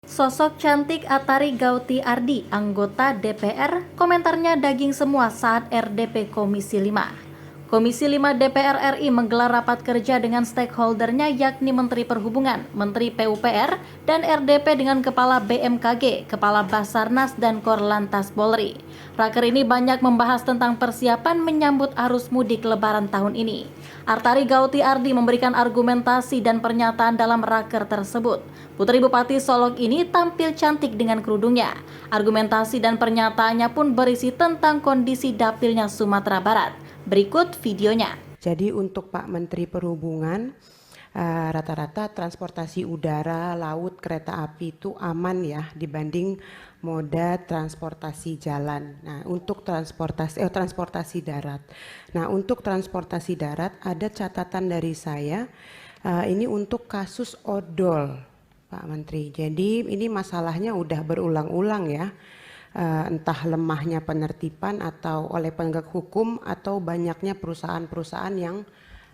Sosok cantik Atari Gauti Ardi, anggota DPR, komentarnya daging semua saat RDP Komisi 5. Komisi 5 DPR RI menggelar rapat kerja dengan stakeholdernya yakni Menteri Perhubungan, Menteri PUPR, dan RDP dengan Kepala BMKG, Kepala Basarnas, dan Korlantas Polri. Raker ini banyak membahas tentang persiapan menyambut arus mudik Lebaran tahun ini. Atari Gauti Ardi memberikan argumentasi dan pernyataan dalam raker tersebut. Putri Bupati Solok ini tampil cantik dengan kerudungnya. Argumentasi dan pernyataannya pun berisi tentang kondisi dapilnya Sumatera Barat. Berikut videonya. Jadi untuk Pak Menteri Perhubungan, rata-rata transportasi udara, laut, kereta api itu aman ya dibanding moda transportasi jalan. Nah, untuk transportasi darat. Nah, untuk transportasi darat ada catatan dari saya, ini untuk kasus odol, Pak Menteri. Jadi ini masalahnya udah berulang-ulang ya. Entah lemahnya penertiban atau oleh penegak hukum atau banyaknya perusahaan-perusahaan yang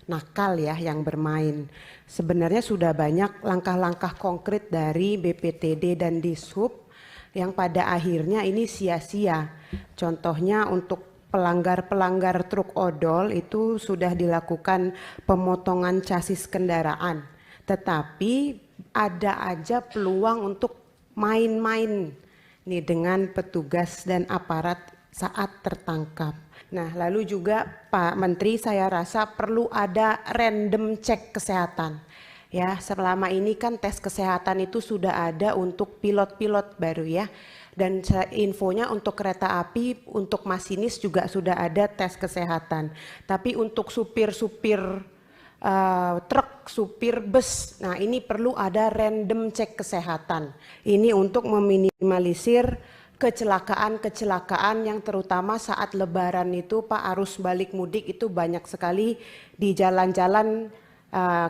nakal ya, yang bermain. Sebenarnya sudah banyak langkah-langkah konkret dari BPTD dan Dishub yang pada akhirnya ini sia-sia. Contohnya untuk pelanggar-pelanggar truk odol itu sudah dilakukan pemotongan chassis kendaraan. Tetapi ada aja peluang untuk main-main nih dengan petugas dan aparat saat tertangkap. Nah, lalu juga Pak Menteri saya rasa perlu ada random cek kesehatan. Ya, selama ini kan tes kesehatan itu sudah ada untuk pilot-pilot baru ya. Dan infonya untuk kereta api, untuk masinis juga sudah ada tes kesehatan. Tapi untuk supir-supir truk, supir bus, nah ini perlu ada random cek kesehatan. Ini untuk meminimalisir kecelakaan-kecelakaan yang terutama saat Lebaran itu Pak, arus balik mudik itu banyak sekali di jalan-jalan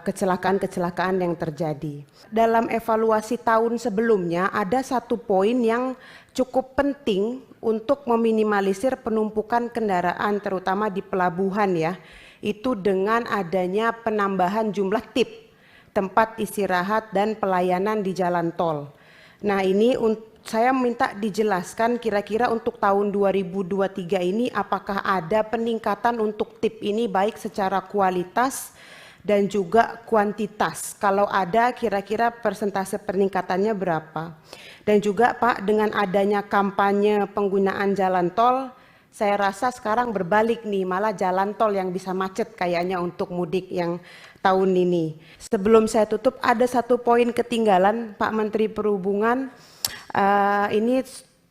kecelakaan-kecelakaan yang terjadi. Dalam evaluasi tahun sebelumnya ada satu poin yang cukup penting untuk meminimalisir penumpukan kendaraan terutama di pelabuhan ya. Itu dengan adanya penambahan jumlah tip, tempat istirahat dan pelayanan di jalan tol. Nah ini saya minta dijelaskan kira-kira untuk tahun 2023 ini apakah ada peningkatan untuk tip ini baik secara kualitas dan juga kuantitas. Kalau ada kira-kira persentase peningkatannya berapa. Dan juga Pak dengan adanya kampanye penggunaan jalan tol, saya rasa sekarang berbalik nih, malah jalan tol yang bisa macet kayaknya untuk mudik yang tahun ini. Sebelum saya tutup ada satu poin ketinggalan Pak Menteri Perhubungan, ini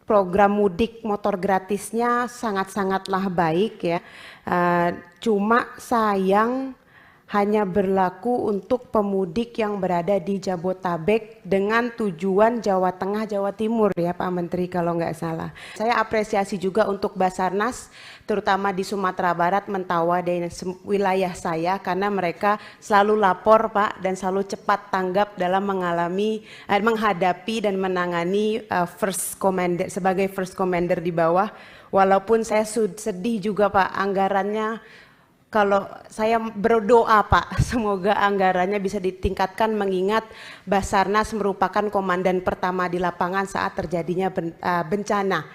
program mudik motor gratisnya sangat-sangatlah baik ya, cuma sayang hanya berlaku untuk pemudik yang berada di Jabotabek dengan tujuan Jawa Tengah, Jawa Timur ya Pak Menteri kalau nggak salah. Saya apresiasi juga untuk Basarnas, terutama di Sumatera Barat, Mentawai dan wilayah saya karena mereka selalu lapor Pak dan selalu cepat tanggap dalam menghadapi dan menangani sebagai first commander di bawah. Walaupun saya sedih juga Pak, anggarannya kalau saya berdoa Pak, semoga anggarannya bisa ditingkatkan mengingat Basarnas merupakan komandan pertama di lapangan saat terjadinya bencana.